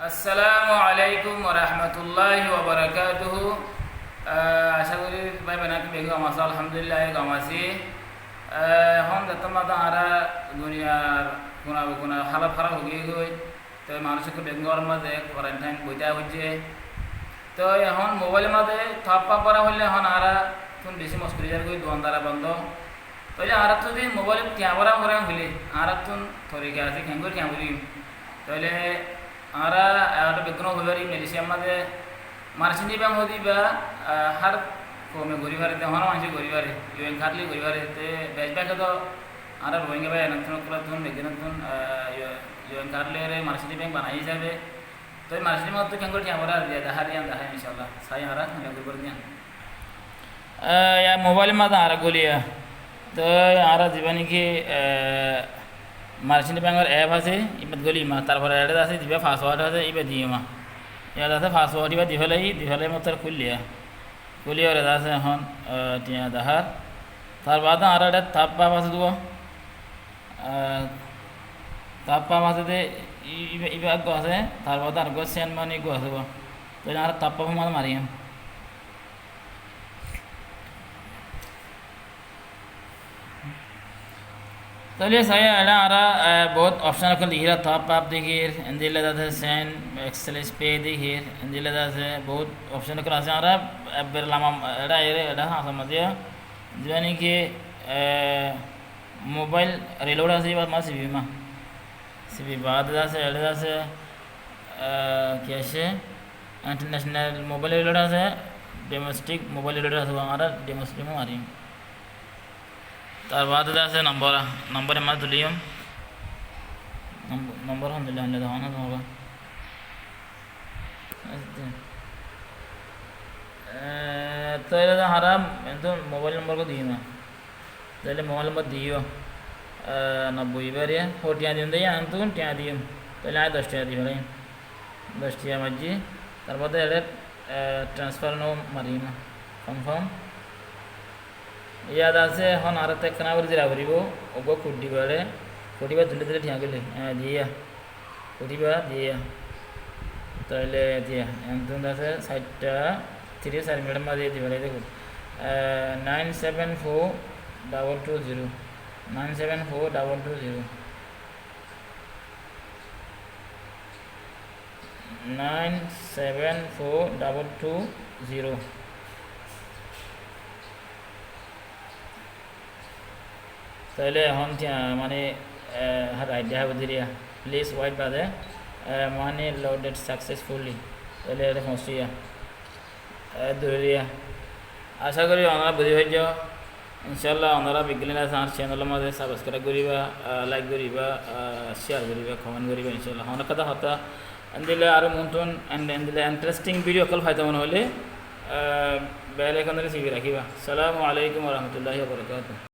আসসালামু আলাইকুম ওয়া রাহমাতুল্লাহি ওয়া বারাকাতুহু। আশা করি ভাই বানাকে বেগম আছে, আলহামদুলিল্লাহ গম আছি। এখন তোমার আরা দুনিয়ার কোনা কোনা হালাত খারাপ হয়ে গই, তো মানুষকে বেঙ্গর মাঝে কোয়ারেন্টাইন বইটা হচ্ছে। তো এখন মোবাইলের মাঝে থাপ্পা করা হলে এখন আরা তুমি বেশি মুশকিল গই দোকানদারা বন্ধ। তো আর যদি মোবাইল ক্যামেরা করা হলে আর তুমি তরিকা আছে কেঙ্গুর ক্যামেরি তাহলে আমরা একটা বিঘ্ন হইবারি মেলেছিয়ার মাঝে মার্সিনি ব্যাং হদি বা হার কমে গরিবারে হন মানুষ গরিবারে ইউএন খাটলি গরিবারে তে বেশ ব্যাংকে তো আর রোহিঙ্গা ভাই এনথন করা তুন মেঘিন তুন ইউএন খাটলে মার্সিনি ব্যাংক বানাই হিসাবে তো মার্সিনি মধ্যে কেঙ্গুর ক্যামেরা দিয়ে দেখা দিয়ে দেখা ইনশাল্লাহ সাই হারা গরিবার দিয়া মোবাইলের মাঝে আর গলিয়া তো আর জীবনী কি মার্চেন্ট ব্যাংকের অ্যাপ আছে ইবাদ গলি মা তারপরে এটা আছে দিবা পাসওয়ার্ড আছে ইবা দিয়ে মা ইয়াদ আছে পাসওয়ার্ড ইবা দিহলে মতো খুলিয়ে ওরা আছে এখন টিয়া দেখার তার বাদ আর একটা তাপ পাপ আছে দেবো তাপ পাপ আছে দে ইবা গো আছে তার বাদ আর গো সেন মানে গো আছে তো আর তাপ পাপ মানে মারিয়াম चलिए सही है ना आरा बहुत ऑप्शन को लिख रहा था आप देखिए हिंदी लगा था सेन एक्सेल पे देखिए हिंदी लगा से बहुत ऑप्शन को आसे आरा बिरलामा एड़ा एड़ा हाँ समझिए जो यानी कि मोबाइल रिलोड से बात मार सीबी बाद से एड़ा से कैसे इंटरनेशनल मोबाइल रिलोड से डोमेस्टिक मोबाइल रिलोड से आरा डोमेस्टिक में मारी তার বাদে আছে নম্বরে মাছ তুলিম নম্বর হন দিলে হলে দাও না তোমার তো এটা হারাম কিন্তু মোবাইল নম্বর को দিই না তাহলে মোবাইল নম্বর দিও 90 বারে 40 দিন দেই আনতু টিয়া দিম তাহলে আয় 10 টাকা দিবে 10 টাকা মাঝি তারপরে এটা ট্রান্সফার নো মারিম কনফার্ম ইয়াদ আছে এখন আর একটা কানা করে দিরা করিব ওগো ফুটিবা ধুলে ধুলে ঠিয়া গেলে দিয়া ফুটিবা দিয়া তাহলে দিয়া এমন আছে 60টা 3 মিনিট মাঝে দিবা দেখো 974220 974220 974220 তাহলে এখন মানে রাইট দেখা বুঝিয়া প্লিজ ওয়াইট বাদে মানে লোডেড সাকসেসফুলি তাহলে এটা পৌঁছিয়া ধরিয়া আশা করি ওনারা বুঝি হয়ে যাও ইনশাল্লাহ ওনারা বিজ্ঞানী আমার চ্যানেলের মাঝে সাবস্ক্রাইব করিবা লাইক করিবা শেয়ার করিবা কমেন্ট করিবা ইনশাল্লাহ অনেক কথা হতা দিলে আরও মন্তন দিলে ইন্টারেস্টিং ভিডিও কল ফাইতে মনে হলে বেল আইকন সিবি রাখিবা। আসসালামু আলাইকুম ওয়া রাহমাতুল্লাহি ওয়া বারাকাতুহু।